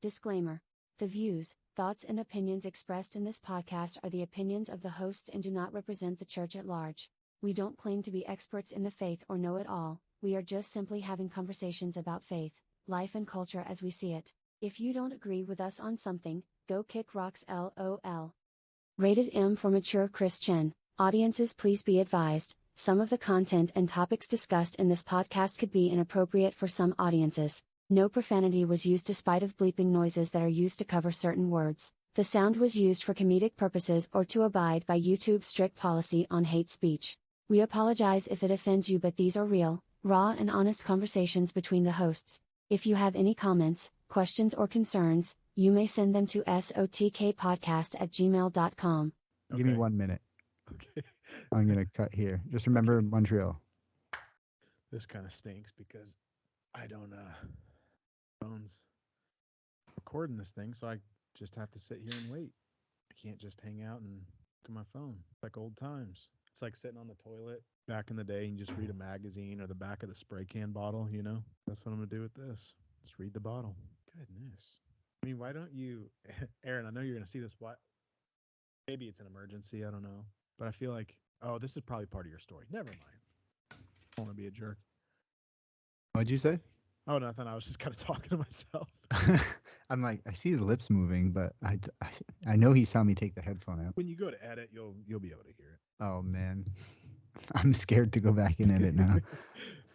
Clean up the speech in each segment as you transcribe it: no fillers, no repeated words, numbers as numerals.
Disclaimer. The views, thoughts and opinions expressed in this podcast are the opinions of the hosts and do not represent the church at large. We don't claim to be experts in the faith or know it all, we are just simply having conversations about faith, life and culture as we see it. If you don't agree with us on something, go kick rocks LOL. Rated M for mature Christian. Audiences, please be advised, some of the content and topics discussed in this podcast could be inappropriate for some audiences. No profanity was used despite of bleeping noises that are used to cover certain words. The sound was used for comedic purposes or to abide by YouTube's strict policy on hate speech. We apologize if it offends you, but these are real, raw and honest conversations between the hosts. If you have any comments, questions or concerns, you may send them to sotkpodcast@gmail.com. Okay. Give me 1 minute. Okay. I'm going to cut here. Just remember Montreal. This kind of stinks because I don't phones recording this thing, so I just have to sit here and wait. I can't just hang out and look at my phone. It's like old times. It's like sitting on the toilet back in the day and just read a magazine or the back of the spray can bottle, you know? That's what I'm going to do with this. Just read the bottle. Goodness. I mean, why don't you, Aaron, I know you're going to see this. What? Maybe it's an emergency. I don't know. But I feel like, oh, this is probably part of your story. Never mind. I don't want to be a jerk. What'd you say? Oh, nothing. I was just kind of talking to myself. I'm like, I see his lips moving, but I know he saw me take the headphone out. When you go to edit, you'll be able to hear it. Oh, man. I'm scared to go back and edit now.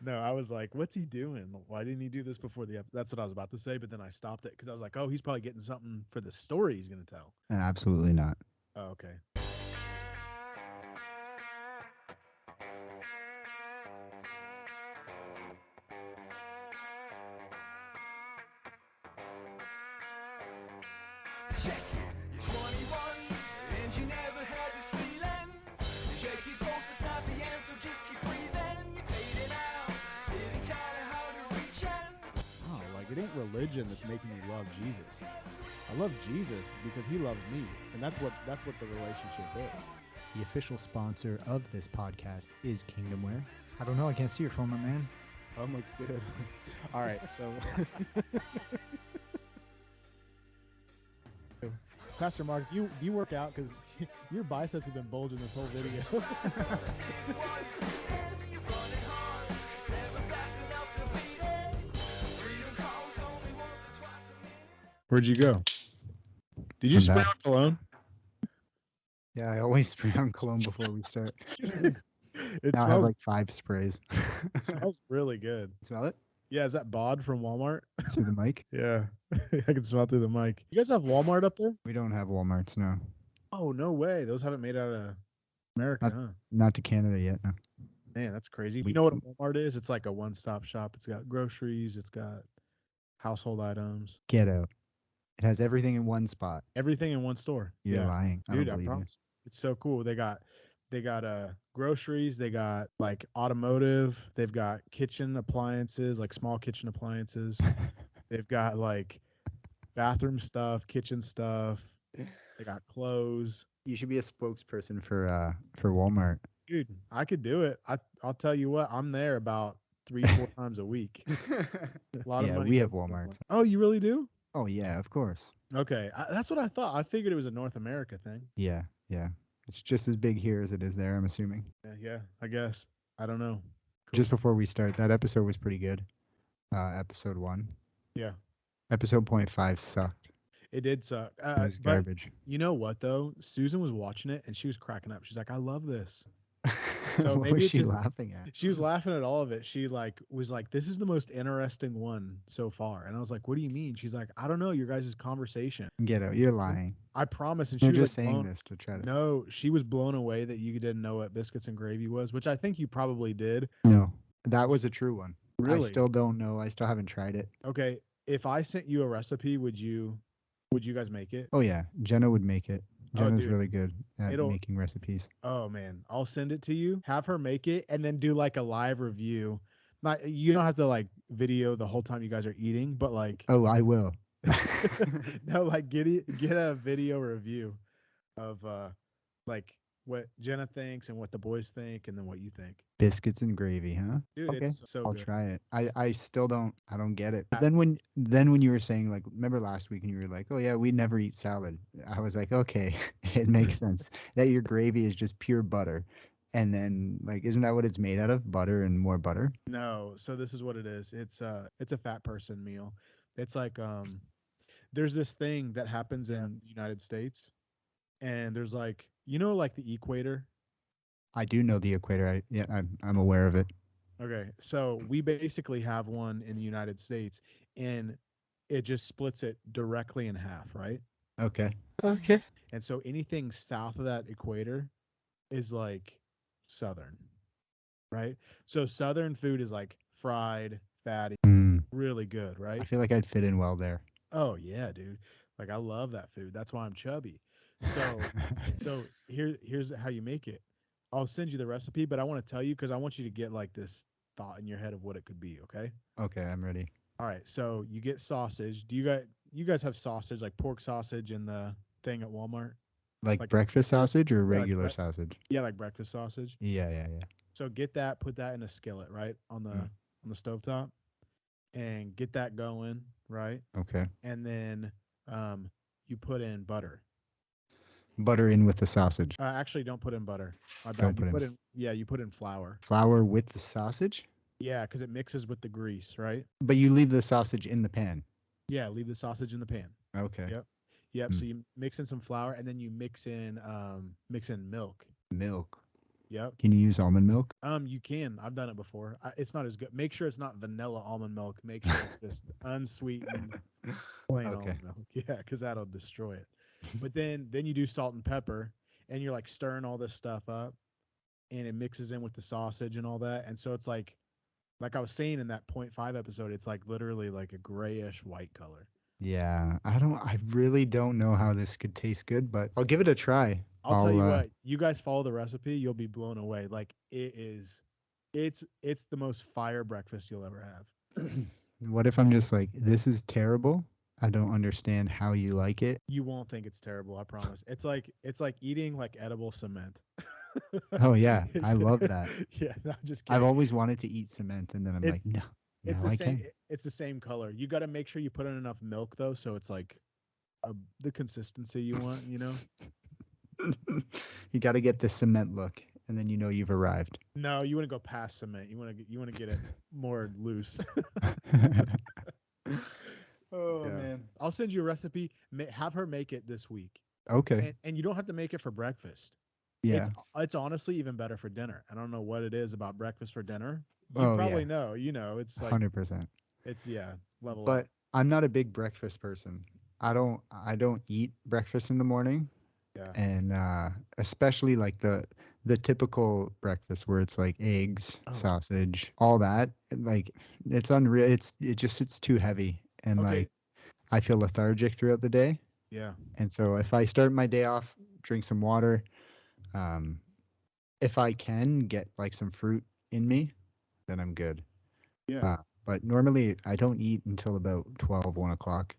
No, I was like, what's he doing? Why didn't he do this before the episode? That's what I was about to say, but then I stopped it because I was like, oh, he's probably getting something for the story he's going to tell. Absolutely not. Oh, okay. Check it, you're 21, and you never had this feeling. Check your pulse, it's not the answer, just keep breathing. You faded out, getting kinda hard to reach in. Oh, like it ain't religion that's making me love Jesus. I love Jesus because he loves me, and that's what the relationship is. The official sponsor of this podcast is Kingdomware. I don't know, I can't see your phone, my man. Phone looks good. All right, so Pastor Mark, do you work out? Because your biceps have been bulging this whole video. You're running hard, never fast enough to beat it. Freedom calls only once or twice a minute. Where'd you go? Did you I'm spray back. on cologne? Yeah, I always spray on cologne before we start. It Now I have smells, like 5 sprays. it smells really good. Smell it? Yeah, is that Bod from Walmart? Through the mic? Yeah, I can smell it through the mic. You guys have Walmart up there? We don't have Walmarts, no. Oh, no way. Those haven't made out of America, huh? Not to Canada yet, no. Man, that's crazy. You know what a Walmart is? It's like a one-stop shop. It's got groceries. It's got household items. Get out. It has everything in one spot. Everything in one store. You're Yeah. lying. I Dude, don't I believe promise. It's so cool. They got groceries. They got like automotive. They've got kitchen appliances, like small kitchen appliances. you. They've got like bathroom stuff, kitchen stuff. They got clothes. You should be a spokesperson for Walmart. Dude, I could do it. I'll tell you what. I'm there about 3-4 times a week. A lot of Yeah, money. we have Walmart. Oh, you really do? Oh, yeah, of course. Okay, that's what I thought. I figured it was a North America thing. Yeah. It's just as big here as it is there, I'm assuming. Yeah, I guess. I don't know. Cool. Just before we start, that episode was pretty good. Episode 1. Yeah. Episode 0.5 sucked. It did suck. It was But garbage. you know what, though? Susan was watching it, and she was cracking up. She's like, I love this. So What maybe was it's she just- laughing at? She was laughing at all of it. She was like, this is the most interesting one so far. And I was like, what do you mean? She's like, I don't know, your guys' conversation. Get out. You're lying. I promise. And she You're was just like, saying blown- this to try to... No, she was blown away that you didn't know what biscuits and gravy was, which I think you probably did. No, that was a true one. Really? I still don't know. I still haven't tried it. Okay, if I sent you a recipe, would you guys make it? Oh, yeah. Jenna would make it. Oh, Jenna's dude. really good at It'll- making recipes. Oh man, I'll send it to you. Have her make it, and then do like a live review. Not you don't have to like video the whole time you guys are eating, but like Oh, I will. no, like get a video review of like what Jenna thinks and what the boys think, and then what you think. Biscuits and gravy, huh? Dude, Okay, it's so I'll good. try it. I still don't get it. But then when you were saying, like, remember last week and you were like, oh yeah, we never eat salad. I was like, okay, it makes sense that your gravy is just pure butter. And then, like, isn't that what it's made out of? Butter and more butter? No, so this is what it is. It's a fat person meal. It's like there's this thing that happens in the United States, and there's like like the equator. I do know the equator. I'm aware of it. Okay, so we basically have one in the United States, and it just splits it directly in half, right? Okay. Okay. And so anything south of that equator is like southern, right? So southern food is like fried, fatty, Mm, really good, I right? feel like I'd fit in well there. Oh yeah, dude. Like I love that food. That's why I'm chubby. So here's how you make it. I'll send you the recipe, but I want to tell you because I want you to get like this thought in your head of what it could be, okay? Okay, I'm ready. All right. So you get sausage. Do you guys have sausage like pork sausage in the thing at Walmart? Like Like breakfast sausage or yeah, like regular sausage? yeah, like breakfast sausage. Yeah. So get that, put that in a skillet, right? Mm, On the stovetop and get that going, right? okay. And then um you put in butter. Butter in with the sausage. Actually, don't put in butter. My Don't bad. You put in put in yeah, you put in flour. flour with the sausage, Yeah, because it mixes with the grease, right? but you leave the sausage in the pan. Yeah, leave the sausage in the pan. Okay. Yep. Yep. Mm, So you mix in some flour and then you mix in milk. milk. Yep. Can you use almond milk? You can. I've done it before. It's not as good. Make sure it's not vanilla almond milk. Make sure it's just unsweetened plain Okay. almond milk. Yeah, because that'll destroy it. But then you do salt and pepper, and you're like stirring all this stuff up, and it mixes in with the sausage and all that, and so it's like I was saying in that point five episode, it's like literally like a grayish white color. Yeah. I really don't know how this could taste good, but I'll give it a try. I'll tell I'll you what, you guys follow the recipe, you'll be blown away. Like it's the most fire breakfast you'll ever have. what if I'm just like, this is terrible? I don't understand how you like it. You won't think it's terrible, I promise. It's like eating like edible cement. Oh yeah, I love that. Yeah, no, I'm just I've kidding. always wanted to eat cement, and then I'm It, like, no, it's now the I same. can. It's the same color. You got to make sure you put in enough milk though, so it's like the consistency you want. You got to get the cement look, and then you know you've arrived. No, you want to go past cement. You want to get it more loose. Oh Yeah. man. I'll send you a recipe. Have her make it this week, Okay. and you don't have to make it for breakfast. Yeah. It's honestly even better for dinner. I don't know what it is about breakfast for dinner. You Oh probably yeah. know. It's like 100%. it's yeah, level But up. I'm not a big breakfast person. I don't eat breakfast in the morning, Yeah. and especially like the typical breakfast where it's like eggs, Oh. sausage, all that. Like it's unreal. It's too heavy, and Okay. like I feel lethargic throughout the day. Yeah. And so if I start my day off, drink some water, um, if I can get like some fruit in me, then I'm good. Yeah. But normally I don't eat until about 12, 1 o'clock.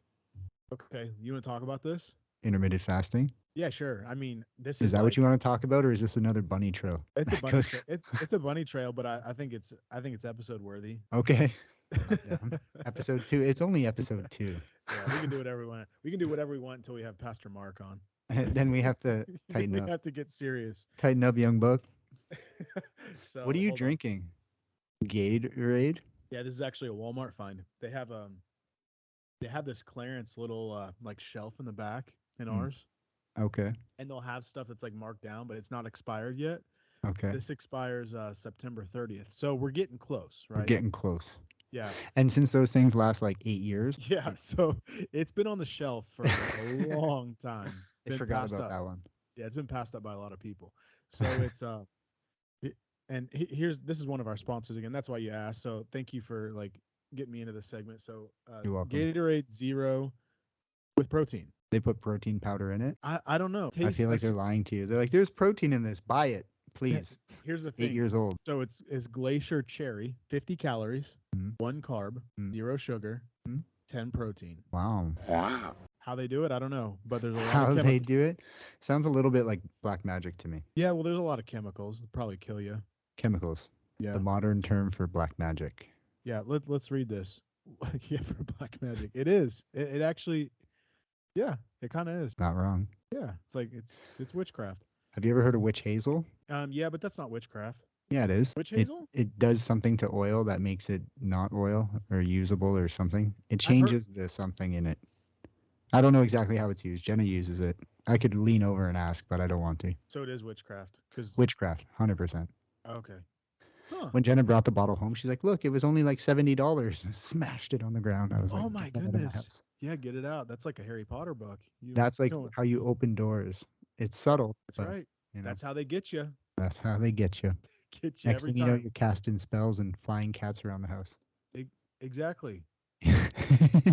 Okay. You want to talk about this? Intermittent fasting. Yeah, sure. I mean, this Is is that like what you want to talk about, or is this another bunny trail? it's a that bunny goes- trail. It's a bunny trail, but I think it's episode worthy. Okay. Yeah. Episode 2. It's only episode 2. Yeah, we can do whatever we want. We can do whatever we want until we have Pastor Mark on. Then we have to tighten we up. have to get serious. Tighten up, young buck. So What are you hold on. drinking? Gatorade? Yeah, this is actually a Walmart find. They have this clearance little like shelf in the back in Mm. ours, Okay. and they'll have stuff that's like marked down, but it's not expired yet. Okay. This expires September 30th, so we're getting close, right? We're getting close. Yeah, And since those things last like 8 years, yeah. So it's been on the shelf for a long time. I Been forgot passed about up. that one. Yeah, it's been passed up by a lot of people. So it's this is one of our sponsors again. That's why you asked. So thank you for like getting me into this segment. So You're welcome. Gatorade Zero with protein. They put protein powder in it. I don't know. I feel like they're lying to you. They're like, there's protein in this. Buy it, please. Here's the 8 thing. years old. So it's Glacier Cherry, 50 calories, Mhm. 1 carb, Mhm. 0 sugar, Mhm. 10 protein. Wow. How they do it, I don't know, but there's a lot How of they chemicals. do it sounds a little bit like black magic to me. Yeah, well, there's a lot of chemicals that probably kill you. Chemicals. Yeah. The modern term for black magic. Yeah. Let's read this. Yeah, for black magic. It is. It actually. Yeah. It kind of is. Not wrong. Yeah. It's like it's witchcraft. Have you ever heard of witch hazel? Yeah, but that's not witchcraft. Yeah, it is. Witch It hazel? it does something to oil that makes it not oil or usable or something. It I've heard. changes the something in it. I don't know exactly how it's used. Jenna uses it. I could lean over and ask, but I don't want to. So it is witchcraft. Cause Witchcraft, 100%. okay. Huh. When Jenna brought the bottle home, she's like, "Look, it was only like $70." Smashed it on the ground. I was like, Oh my "Get that out of my goodness. house." Yeah, get it out. That's like a Harry Potter book. That's like know, how you open doors. It's subtle, that's but right. you know, That's how they get you. that's how they get you. Get you Next every thing you know, time. you're casting spells and flying cats around the house. Exactly.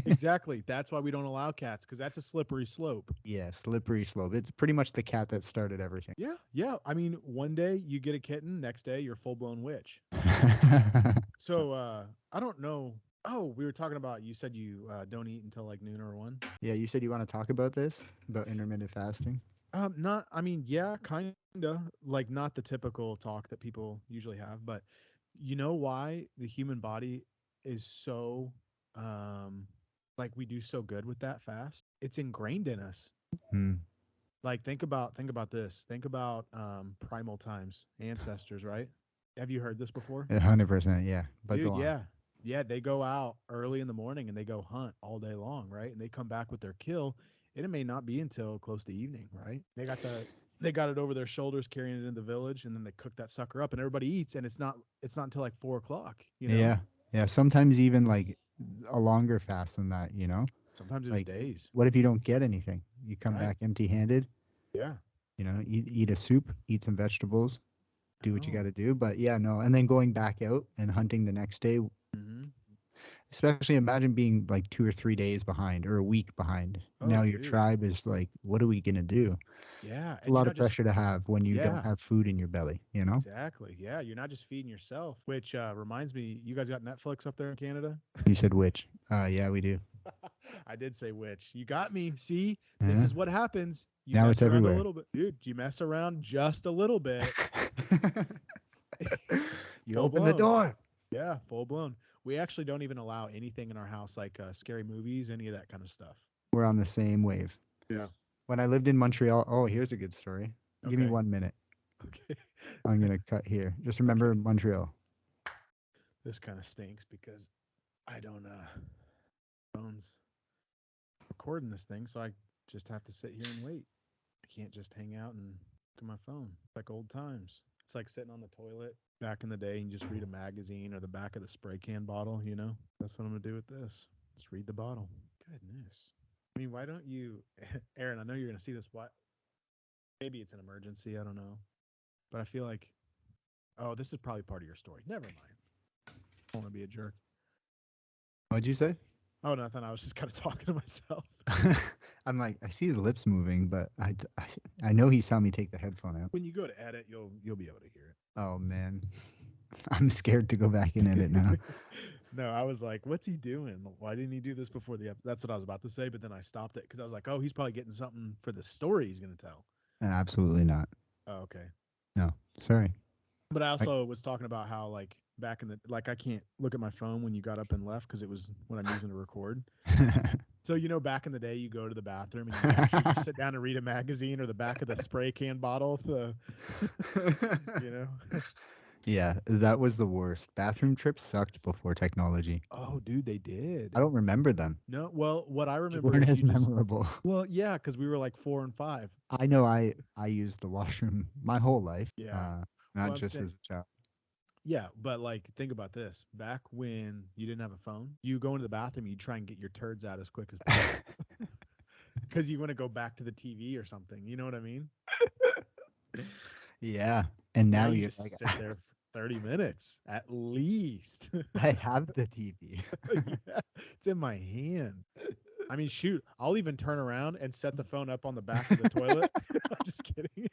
Exactly. That's why we don't allow cats, because that's a slippery slope. Yeah, slippery slope. It's pretty much the cat that started everything. Yeah, yeah. I mean, one day you get a kitten, next day you're full blown witch. So I don't know. Oh, we were talking about. You said you don't eat until like noon or 1. Yeah, you said you want to talk about this, about intermittent fasting. Not. I mean, yeah, kinda. Like not the typical talk that people usually have, but you know why the human body is so like we do so good with that fast? It's ingrained in us. Hmm. Like think about this. Think about primal times, ancestors, right? Have you heard this before? 100%, yeah. But Dude, go on. yeah. Yeah, they go out early in the morning and they go hunt all day long, right? And they come back with their kill, and it may not be until close to evening, right? They got it over their shoulders carrying it in the village, and then they cook that sucker up and everybody eats, and it's not until like 4 o'clock, you know? Yeah. Yeah, sometimes even like a longer fast than that, you know? Sometimes it was Like, days. what if you don't get anything? You come Right. back empty-handed, Yeah. you know, eat a soup, eat some vegetables, do what you Oh. got to do. But yeah, no. And then going back out and hunting the next day, Mm-hmm. especially imagine being like 2 or 3 days behind or a week behind. Oh, Now your dude. tribe is like, what are we going to do? Yeah. It's a lot of pressure to have when you Yeah. don't have food in your belly, you know? Exactly. Yeah. You're not just feeding yourself, which reminds me, you guys got Netflix up there in Canada? You said which? Yeah, we do. I did say which. You got me. See, this Yeah. is what happens. You Now mess it's around everywhere. a little bit. Dude, you mess around just a little bit. You Full open the blown. door. Yeah, full blown. We actually don't even allow anything in our house like scary movies, any of that kind of stuff. We're on the same wave. Yeah. When I lived in Montreal, oh, here's a good story. Give me Okay. 1 minute. Okay. I'm going to cut here. Just remember Montreal. This kind of stinks because I don't phones recording this thing, so I just have to sit here and wait. I can't just hang out and look at my phone. It's like old times. It's like sitting on the toilet back in the day and just read a magazine or the back of the spray can bottle, you know? That's what I'm going to do with this. Just read the bottle. Goodness. I mean, why don't you, Aaron, I know you're going to see this. What? Maybe it's an emergency. I don't know. But I feel like, oh, this is probably part of your story. Never mind. I don't want to be a jerk. What'd you say? Oh, nothing. I was just kind of talking to myself. I'm like, I see his lips moving, but I know he saw me take the headphone out. When you go to edit, you'll be able to hear it. Oh, man. I'm scared to go back and edit now. No, I was like, what's he doing? Why didn't he do this before the episode? That's what I was about to say, but then I stopped it because I was like, oh, he's probably getting something for the story he's going to tell. Absolutely not. Oh, okay. No, sorry. But I also was talking about how, like, back in the, like, I can't look at my phone when you got up and left because it was when I'm using to record. So, you know, back in the day, you go to the bathroom and you actually just sit down and read a magazine or the back of the spray can bottle, you know? Yeah, that was the worst. Bathroom trips sucked before technology. Oh, dude, they did. I don't remember them. No, well, what I They remember weren't is as memorable. well, yeah, because we were like 4 and 5. I know I used the washroom my whole life. Yeah. Not Well, I'm just saying- as a child. Yeah, but like think about this. Back when you didn't have a phone, you go into the bathroom, you try and get your turds out as quick as possible. Because you want to go back to the TV or something. You know what I mean? Yeah. And now you you're just like, sit there for 30 minutes at least. I have the TV. Yeah, it's in my hand. I mean, shoot, I'll even turn around and set the phone up on the back of the toilet. I'm just kidding.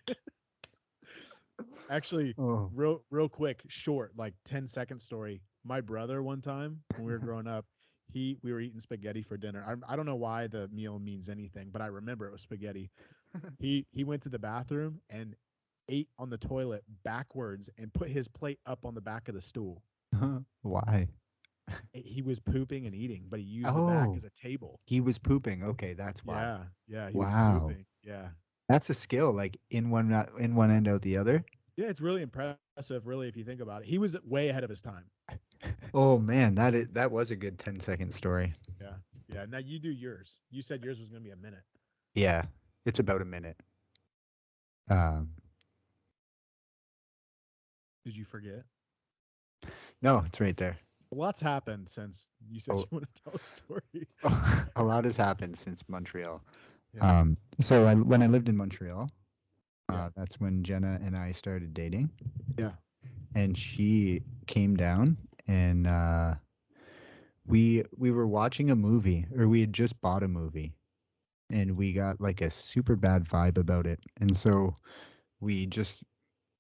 Actually, Oh. real quick, short, like 10-second story. My brother one time when we were growing up, we were eating spaghetti for dinner. I don't know why the meal means anything, but I remember it was spaghetti. He went to the bathroom and ate on the toilet backwards and put his plate up on the back of the stool. Why? He was pooping and eating, but he used the back Oh, as a table. he was pooping. Okay, that's why. Yeah, yeah, he was Wow. pooping. Yeah, That's a skill, like in one end out the other. yeah, it's really impressive, really, if you think about it. He was way ahead of his time. Oh man, that was a good 10-second story. Yeah, yeah. Now you do yours. You said yours was gonna be a minute. Yeah, it's about a minute. Um, Did you forget? no, it's right there. A lot's happened since you said Oh. you want to tell a story. A lot has happened since Montreal. Yeah. So when I lived in Montreal, Yeah. that's when Jenna and I started dating. Yeah. And she came down, and we were watching a movie, or we had just bought a movie, and we got like a super bad vibe about it, and so we just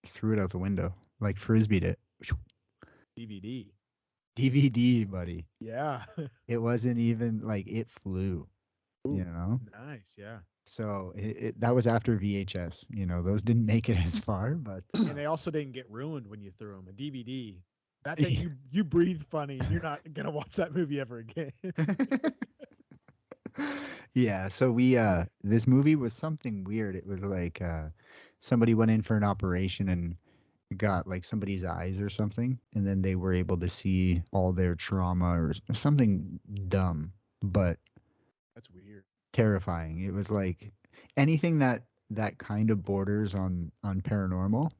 threw it out the window, like frisbeed it. DVD. DVD, buddy. Yeah. It wasn't even like it flew, Ooh, you know. nice. Yeah. So that was after VHS. Those didn't make it as far, but And they also didn't get ruined when you threw them. A DVD. That thing, you breathe funny. You're not gonna watch that movie ever again. yeah. So we this movie was something weird. It was like somebody went in for an operation and got like somebody's eyes or something, and then they were able to see all their trauma or something dumb, but That's weird. terrifying. It was like anything that kind of borders on paranormal.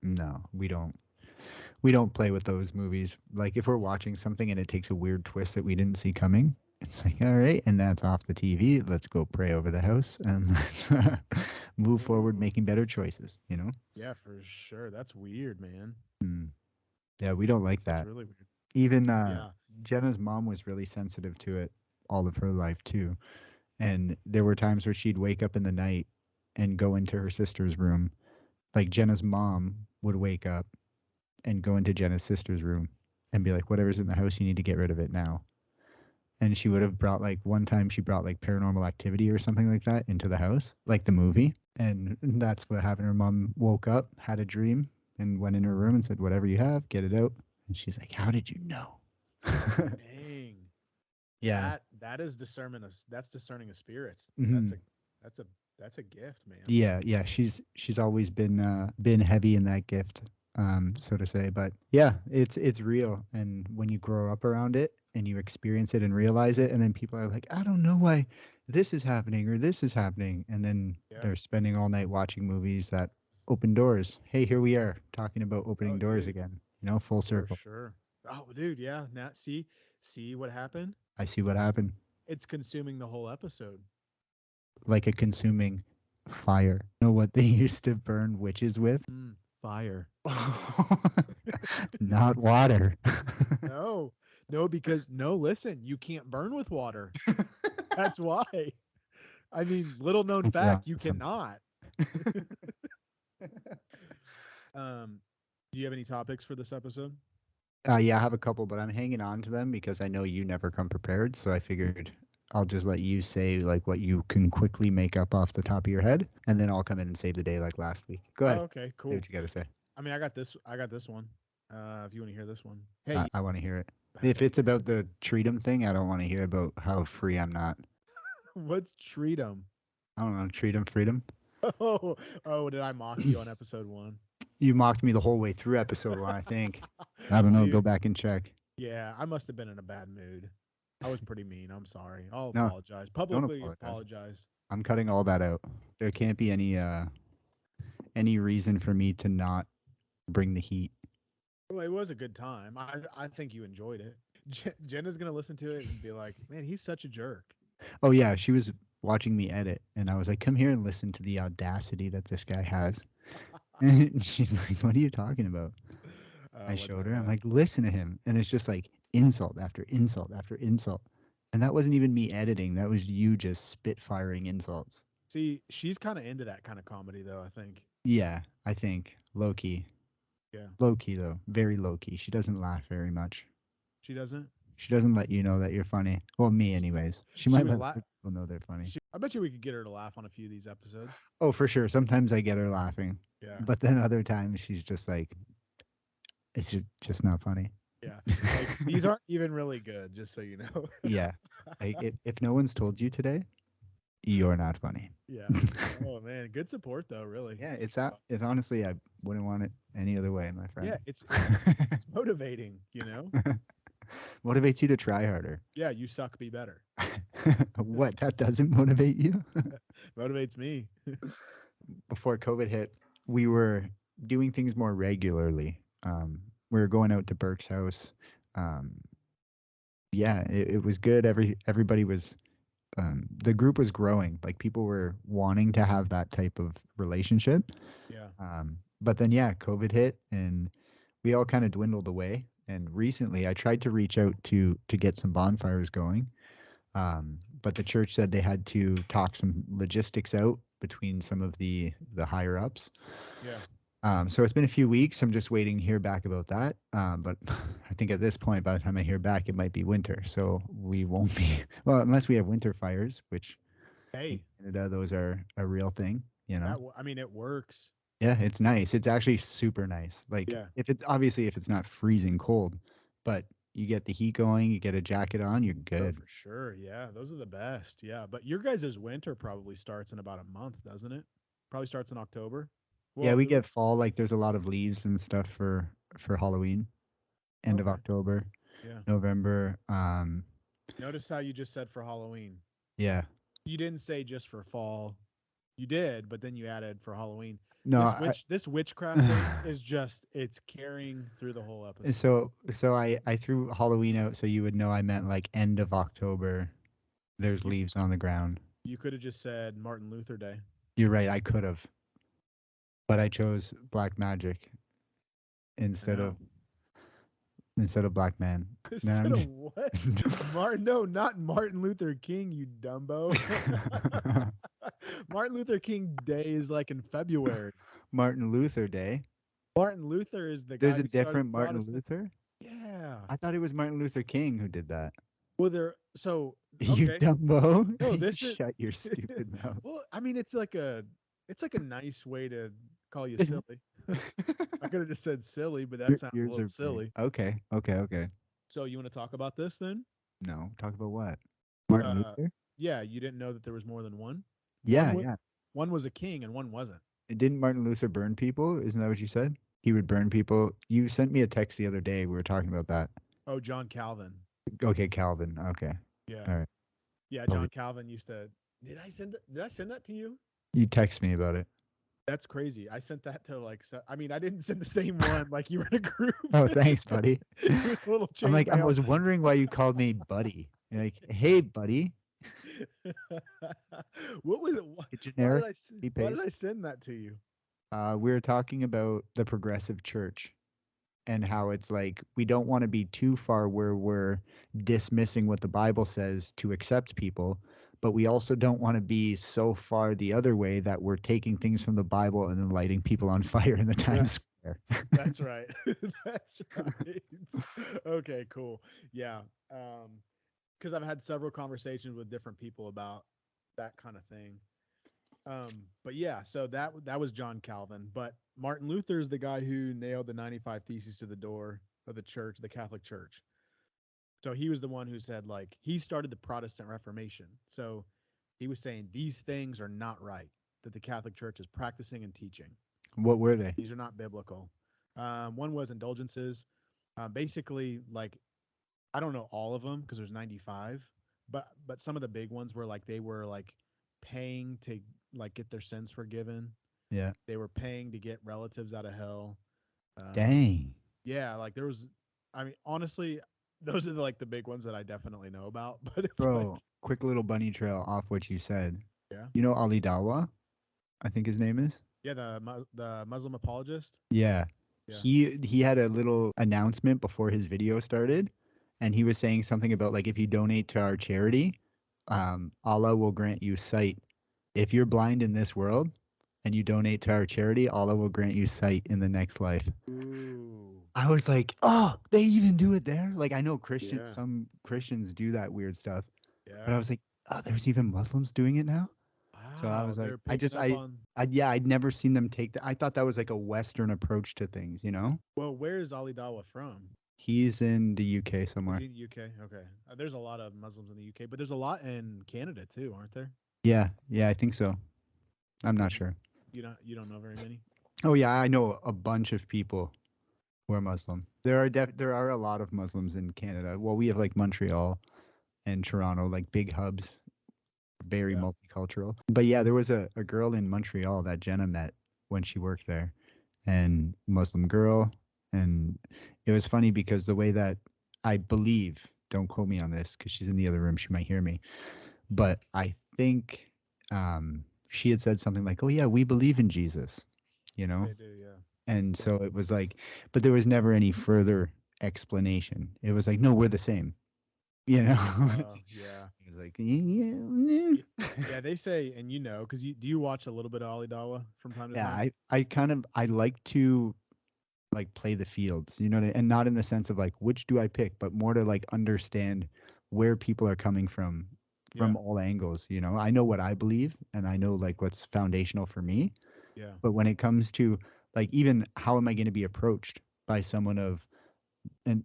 No, we don't play with those movies. Like if we're watching something and it takes a weird twist that we didn't see coming, it's like, all right, and that's off the TV. Let's go pray over the house and let's move forward, making better choices. Yeah, for sure. That's weird, man. Yeah, we don't like That's that. really weird. Even Yeah. Jenna's mom was really sensitive to it all of her life too. And there were times where she'd wake up in the night and go into her sister's room. Like Jenna's mom would wake up and go into Jenna's sister's room and be like, whatever's in the house, you need to get rid of it now. And she would have brought like one time she brought like Paranormal Activity or something like that into the house, like the movie. And that's what happened. Her mom woke up, had a dream, and went in her room and said, whatever you have, get it out. And she's like, how did you know? Dang. Yeah. That is discernment of that's discerning of spirits. Mhm. That's a gift, man. Yeah. She's always been heavy in that gift, so to say. But yeah, it's real. And when you grow up around it and you experience it and realize it, and then people are like, I don't know why this is happening or this is happening, and then Yeah. they're spending all night watching movies that open doors. Hey, here we are talking about opening doors dude. again. Full circle. For sure. Oh, dude, yeah. Now see what happened? I see what happened. It's consuming the whole episode. Like a consuming fire. You know what they used to burn witches with? Fire. Not water. No, because listen, you can't burn with water. That's why. I mean, little known Yeah, fact, you some- cannot. Do you have any topics for this episode? Yeah, I have a couple, but I'm hanging on to them because I know you never come prepared. So I figured I'll just let you say like what you can quickly make up off the top of your head, and then I'll come in and save the day like last week. Go ahead. Oh, okay, Say cool. what you got to say. I mean, I got this one. If you want to hear this one. Hey, I want to hear it. If it's about the treat 'em thing, I don't want to hear about how free I'm not. what's treat 'em? I don't know. Treat 'em, freedom. Oh, did I mock you on episode 1? You mocked me the whole way through episode 1, I think. I don't know. Go Dude. back and check. Yeah, I must have been in a bad mood. I was pretty mean. I'm sorry. I'll No, apologize. Publicly apologize. apologize. I'm cutting all that out. There can't be any reason for me to not bring the heat. Well, it was a good time. I think you enjoyed it. Jenna's gonna listen to it and be like, "Man, he's such a jerk." Oh yeah, she was watching me edit, and I was like, "Come here and listen to the audacity that this guy has." And she's like, "What are you talking about?" I What showed the her. I'm heck? like, "Listen to him," and it's just like insult after insult after insult, and that wasn't even me editing. That was you just spitfiring insults. See, she's kind of into that kind of comedy, though. I think. Yeah, I think low key. Yeah. Low key though, very low key. She doesn't laugh very much. She doesn't. She doesn't let you know that you're funny. Well, me anyways. She might was let la- other people know they're funny. I bet you we could get her to laugh on a few of these episodes. Oh, for sure. Sometimes I get her laughing. Yeah. But then other times she's just like, it's just not funny. Yeah. Like these aren't even really good, just so you know. Yeah. Like if no one's told you today, you're not funny. Yeah. Oh man, good support though, really. Yeah, it's honestly, I wouldn't want it any other way, my friend. Yeah, it's motivating, you know? Motivates you to try harder. Yeah, you suck, be better. What, that doesn't motivate you? Motivates me. Before COVID hit, we were doing things more regularly. We were going out to Burke's house. Um, yeah, it was good. Everybody was the group was growing. Like people were wanting to have that type of relationship. Yeah. But then yeah, COVID hit and we all kind of dwindled away. And recently I tried to reach out to get some bonfires going. But the church said they had to talk some logistics out between some of the higher ups. Yeah. So it's been a few weeks. I'm just waiting to hear back about that. But I think at this point, by the time I hear back, it might be winter. So we won't be, well, unless we have winter fires, which in Hey, Canada, those are a real thing, you know? I mean it works. Yeah, it's nice. It's actually super nice. Like Yeah. if it's not freezing cold, but you get the heat going, you get a jacket on, you're Oh, good. for sure. Yeah, those are the best. Yeah, but your guys' winter probably starts in about a month, doesn't it? Probably starts in October. Yeah, Well, we get fall, like there's a lot of leaves and stuff for Halloween, end of okay. October, Yeah. November. Notice how you just said for Halloween. Yeah. You didn't say just for fall. You did, but then you added for Halloween. No, This witchcraft thing is just it's carrying through the whole episode. so I threw Halloween out so you would know I meant like end of October. There's You, leaves on the ground. you could have just said Martin Luther Day. You're right, I could have, but I chose Black Magic I instead know. of Black Man. No, Instead of what? Martin? No, not Martin Luther King. You dumbo. Martin Luther King Day is like in February. Martin Luther Day. Martin Luther is the guy There's a who started different Martin Protestant. Luther? Yeah. I thought it was Martin Luther King who did that. Well, so You okay. dumbo. No, You this is shut your stupid mouth. well. I mean, it's like a nice way to call you silly. I could have just said silly, but that sounds a Yours little are silly. Okay. So you want to talk about this then? No, talk about what? Martin Luther? Yeah, you didn't know that there was more than one. Yeah, One, yeah. one was a king and one wasn't. Didn't Martin Luther burn people? Isn't that what you said? He would burn people. You sent me a text the other day. We were talking about that. Oh, John Calvin. Okay, Calvin. Okay. Yeah, All right. yeah. Well, John Calvin used to. Did I send that to you? you text me about it. That's crazy. I sent that to like. So, I mean, I didn't send the same one. Like you were in a group. Oh, thanks, buddy. It was a little I'm like, I mail. was wondering why you called me buddy. You're like, hey, buddy. What was it? Why Generic. why did I send that to you? We were talking about the progressive church and how it's like we don't want to be too far where we're dismissing what the Bible says to accept people, but we also don't want to be so far the other way that we're taking things from the Bible and then lighting people on fire in the Times Square. That's right. That's right. Okay, cool. Yeah. Because I've had several conversations with different people about that kind of thing. But yeah, so that was John Calvin. But Martin Luther is the guy who nailed the 95 Theses to the door of the church, the Catholic Church. So he was the one who said, like, he started the Protestant Reformation. So he was saying these things are not right that the Catholic Church is practicing and teaching. What were they? These are not biblical. One was indulgences. Basically, like, I don't know all of them because there's 95, but some of the big ones were like they were like paying to like get their sins forgiven. Yeah. They were paying to get relatives out of hell. Dang. Yeah, like there was. I mean, honestly, those are like the big ones that I definitely know about. But it's Bro, like, quick little bunny trail off what you said. yeah, You know Ali Dawa? I think his name is. yeah, the Muslim apologist. Yeah. Yeah. He had a little announcement before his video started, and he was saying something about like if you donate to our charity, Allah will grant you sight. If you're blind in this world and you donate to our charity, Allah will grant you sight in the next life. Ooh. I was like, oh, they even do it there? Like I know Yeah. some Christians do that weird stuff, but I Yeah. was like, oh, there's even Muslims doing it now? So I Wow, was like, they're picking up on. yeah, I'd never seen them take that. I thought that was like a Western approach to things, you know? Well, where is Ali Dawa from? He's in the UK Is somewhere. he in the UK? Okay. There's a lot of Muslims in the UK, but there's a lot in Canada too, aren't there? Yeah, I think so. I'm not sure. You don't know very many? Oh yeah, I know a bunch of people who are Muslim. There are a lot of Muslims in Canada. Well, we have like Montreal and Toronto, like big hubs, very Yeah. multicultural. But yeah, there was a girl in Montreal that Jenna met when she worked there, and Muslim girl. And it was funny because the way that I believe, don't quote me on this because she's in the other room, she might hear me, but I think she had said something like, "Oh yeah, we believe in Jesus," you know. They do, yeah. And so it was like, but there was never any further explanation. It was like, no, we're the same, you know. Yeah. It was like, yeah. Yeah, they say, and because do you watch a little bit of Ali Dawa from time to Yeah, time? I like to like play the fields, you know, and not in the sense of like which do I pick, but more to like understand where people are coming from Yeah. all angles, you know. I know what I believe and I know like what's foundational for me, Yeah. but when it comes to like even how am I going to be approached by someone of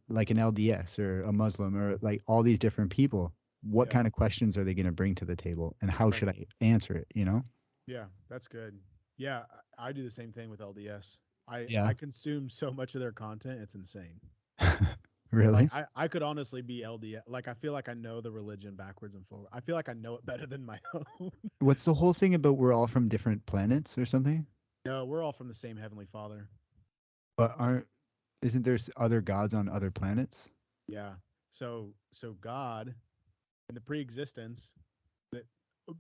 like an LDS or a Muslim or like all these different people, what Yeah. kind of questions are they going to bring to the table and how Right. should I answer it, you know? Yeah, that's good. Yeah, I do the same thing with LDS. I Yeah. I consume so much of their content, it's insane. Really? Like I could honestly be LDS. Like I feel like I know the religion backwards and forward. I feel like I know it better than my own. What's the whole thing about we're all from different planets or something? No, we're all from the same Heavenly Father. But isn't there other gods on other planets? Yeah. So God in the pre-existence that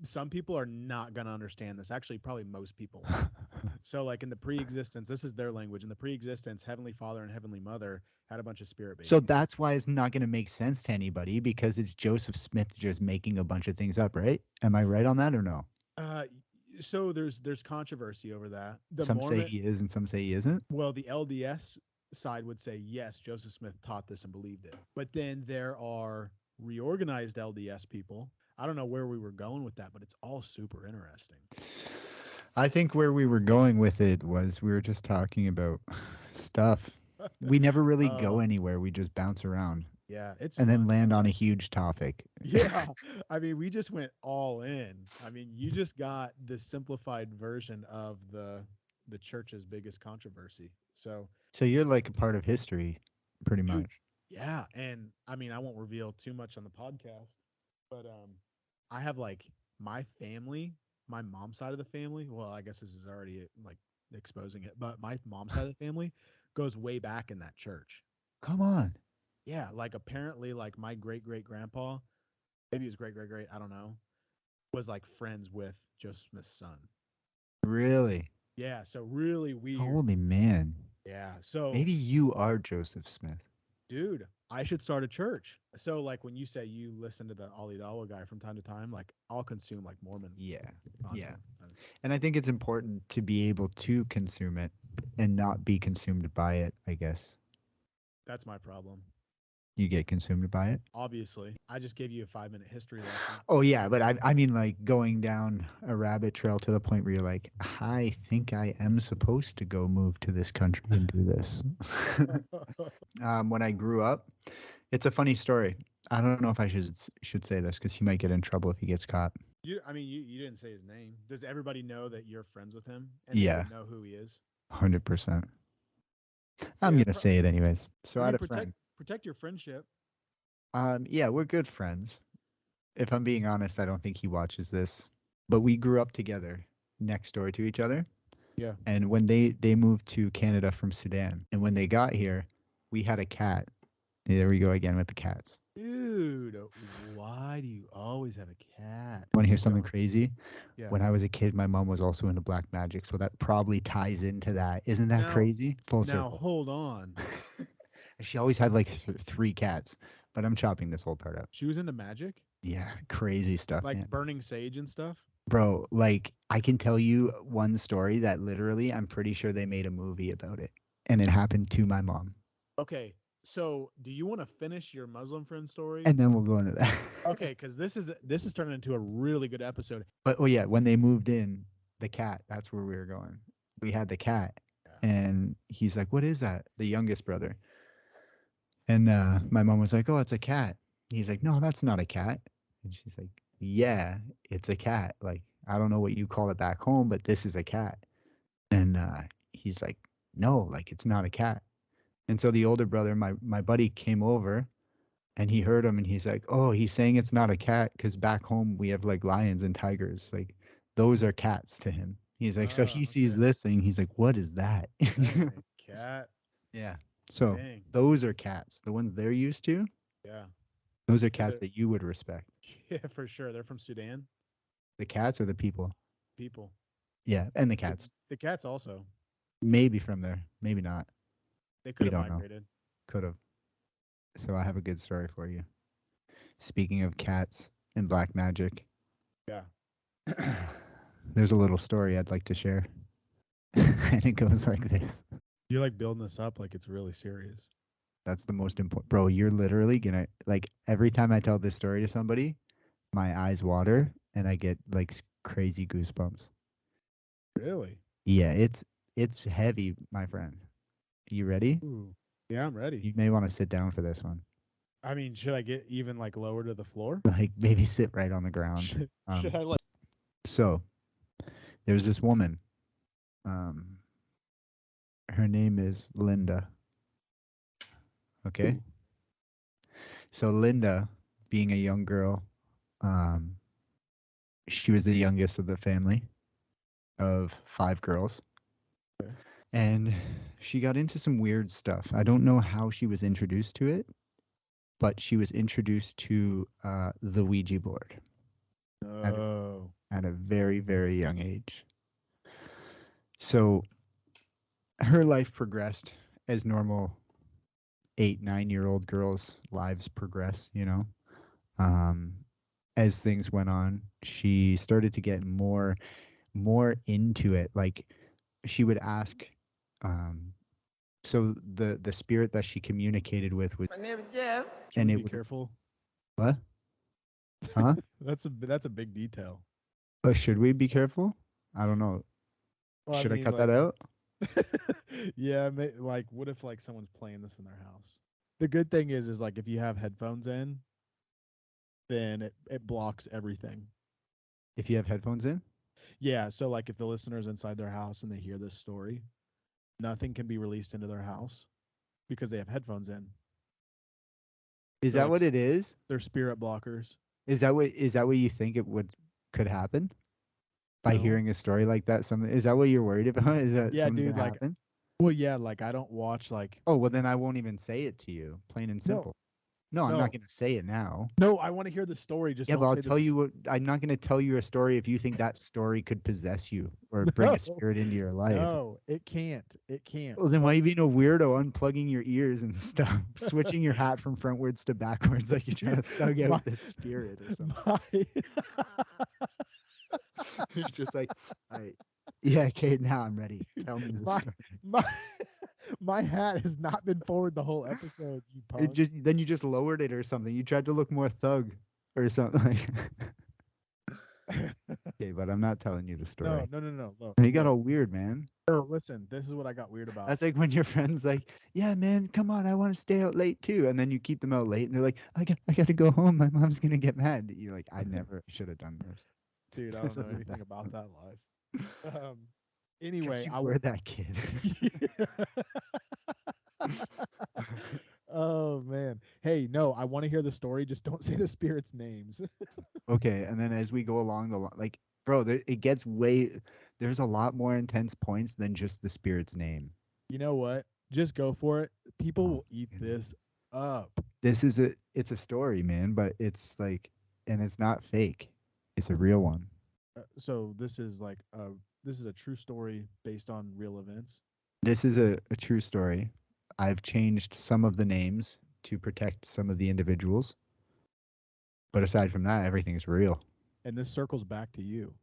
some people are not going to understand this. Actually, probably most people. So like in the pre-existence, this is their language. In the pre-existence, Heavenly Father and Heavenly Mother had a bunch of spirit babies. So that's why it's not going to make sense to anybody because it's Joseph Smith just making a bunch of things up, right? Am I right on that or no? So there's controversy over that. The Some say Mormon, he is and some say he isn't. well, the LDS side would say yes, Joseph Smith taught this and believed it. But then there are reorganized LDS people. I don't know where we were going with that, but it's all super interesting. I think where we were going with it was we were just talking about stuff. We never really go anywhere. We just bounce around. Yeah, it's and then fun. land on a huge topic. Yeah, I mean, we just went all in. I mean, you just got the simplified version of the church's biggest controversy. So you're like a part of history, pretty Dude, much. yeah, and I mean, I won't reveal too much on the podcast, but I have like my family, my mom's side of the family. Well, I guess this is already like exposing it, but my mom's side of the family goes way back in that church. Come on. Yeah, like apparently, like my great great grandpa, maybe it was great great great, I don't know, was like friends with Joseph Smith's son. Really? Yeah, so really weird. Holy man. Yeah, so Maybe you are Joseph Smith. dude, I should start a church. So like when you say you listen to the Ali Dawah guy from time to time, like I'll consume like Mormon. Yeah. content. And I think it's important to be able to consume it and not be consumed by it, I guess. That's my problem. You get consumed by it? Obviously. I just gave you a 5-minute history lesson. Oh, yeah. But I mean, like going down a rabbit trail to the point where you're like, I think I am supposed to go move to this country and do this. When I grew up, it's a funny story. I don't know if I should say this because he might get in trouble if he gets caught. You didn't say his name. Does everybody know that you're friends with him? And Yeah. they know who he is? 100%. I'm Yeah, going to say it anyways. So I had a friend. Protect your friendship. Yeah, we're good friends. If I'm being honest, I don't think he watches this. But we grew up together next door to each other. Yeah. And when they moved to Canada from Sudan, and when they got here, we had a cat. There we go again with the cats. Dude, why do you always have a cat? Want to hear something crazy? Yeah. When I was a kid, my mom was also into black magic, so that probably ties into that. Isn't that crazy? Full circle. Now hold on. She always had like 3 cats, but I'm chopping this whole part out. She was into magic? Yeah, crazy stuff, Like man. burning sage and stuff? Bro, like I can tell you one story that literally I'm pretty sure they made a movie about it, and it happened to my mom. Okay, So, do you want to finish your Muslim friend story? And then we'll go into that. Okay, because this is turning into a really good episode. But oh yeah, when they moved in, the cat, that's where we were going. We had the cat, Yeah. and he's like, "What is that?" The youngest brother. And my mom was like, "Oh, it's a cat." He's like, "No, that's not a cat." And she's like, "Yeah, it's a cat. Like, I don't know what you call it back home, but this is a cat." And he's like, "No, like it's not a cat." And so the older brother, my buddy, came over, and he heard him, and he's like, "Oh, he's saying it's not a cat because back home we have like lions and tigers. Like, those are cats to him." He's like, so he sees Okay. this thing. He's like, "What is that?" Dang, cat. Yeah. So Dang. those are cats. The ones they're used to, Yeah. those are Yeah, cats that you would respect. yeah, for sure. They're from Sudan. The cats or the people? People. Yeah, and the The, cats. the cats also. Maybe from there, maybe not. They could We have don't know. migrated. Could have. So I have a good story for you. Speaking of cats and black magic, Yeah. there's a little story I'd like to share. And it goes like this. You're like building this up like it's really serious. That's the most important. Bro, you're literally gonna, like, every time I tell this story to somebody, my eyes water and I get like crazy goosebumps. Really? Yeah, it's heavy, my friend. You ready? Ooh. Yeah, I'm ready. You may want to sit down for this one. I mean, should I get even like lower to the floor? Like maybe sit right on the ground. Should I like? So there's this woman. Her name is Linda. Okay. Ooh. So Linda, being a young girl, she was the youngest of the family of 5 girls. Okay. And she got into some weird stuff. I don't know how she was introduced to it, but she was introduced to the Ouija board Oh. at a very, very young age. So her life progressed as normal 8, 9-year-old girls' lives progress, you know. As things went on, she started to get more into it. Like she would ask, so the spirit that she communicated with was, My name is Jeff. and Should it we be would, careful. what? Huh? That's a big detail. Should we be careful? I don't know. Well, Should I mean, cut like, that out? yeah, like what if like someone's playing this in their house? The good thing is like if you have headphones in, then it blocks everything. If you have headphones in? Yeah, so like if the listener's inside their house and they hear this story, nothing can be released into their house because they have headphones in. Is They're that like what it is? They're spirit blockers. Is that what you think could happen? By No. hearing a story like that, is that what you're worried about? Is that Yeah, something dude, gonna like happen? well, yeah, like I don't watch like Oh, well then I won't even say it to you, plain and simple. No, I'm no. not gonna say it now. No, I want to hear the story. Just Yeah, don't but I'll say tell you what. I'm not gonna tell you a story if you think that story could possess you or bring No. a spirit into your life. No, it can't. It can't. Well, then why are you being a weirdo, unplugging your ears and stuff, switching your hat from frontwards to backwards like you're trying to thug out the spirit or something? You're just like, all right, yeah, okay, now I'm ready. Tell me the story. My hat has not been forward the whole episode. You punk. Then you just lowered it or something. You tried to look more thug or something. Like. Okay, but I'm not telling you the story. No. Look, You got all weird, man. no, listen, this is what I got weird about. That's like when your friend's like, "Yeah, man, come on, I want to stay out late too," and then you keep them out late, and they're like, "I got to go home. My mom's gonna get mad." You're like, "I never should have done this." Dude, I don't know anything about that life. Anyway, you were that kid. Oh man. Hey, no, I want to hear the story. Just don't say the spirits' names. Okay, and then as we go along the like, bro, it gets there's a lot more intense points than just the spirit's name. You know what? Just go for it. People Oh, will eat this up. It's a story, man, but it's like, and it's not fake. It's a real one. So this is like this is a true story based on real events. This is a true story. I've changed some of the names to protect some of the individuals. But aside from that, everything's real. And this circles back to you.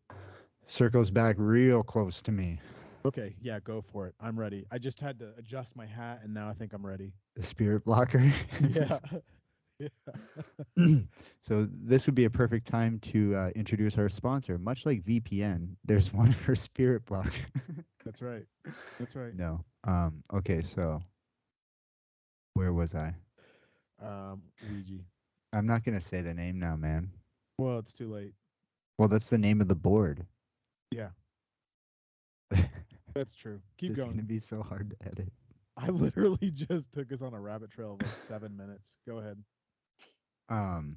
Circles back real close to me. Okay, yeah, go for it. I'm ready. I just had to adjust my hat, and now I think I'm ready. The spirit blocker. Yeah. Yeah. So this would be a perfect time to introduce our sponsor. Much like VPN, there's one for spirit block. That's right. That's right. No. Okay, so where was I? Ouija. I'm not gonna say the name now, man. Well, it's too late. Well, that's the name of the board. Yeah, that's true. Keep It's going. gonna be so hard to edit. I literally just took us on a rabbit trail of like 7 minutes. Go ahead. Um.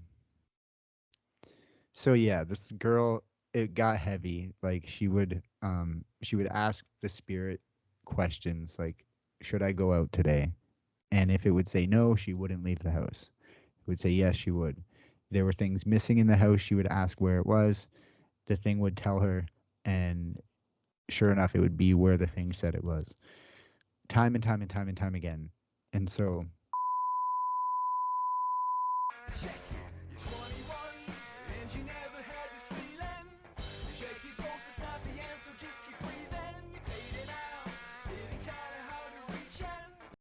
So yeah, this girl, it got heavy. Like she would ask the spirit questions like, should I go out today? And if it would say no, she wouldn't leave the house. It would say yes, she would. There were things missing in the house. She would ask where it was. The thing would tell her, and sure enough, it would be where the thing said it was. Time and time and time and time again. And so Check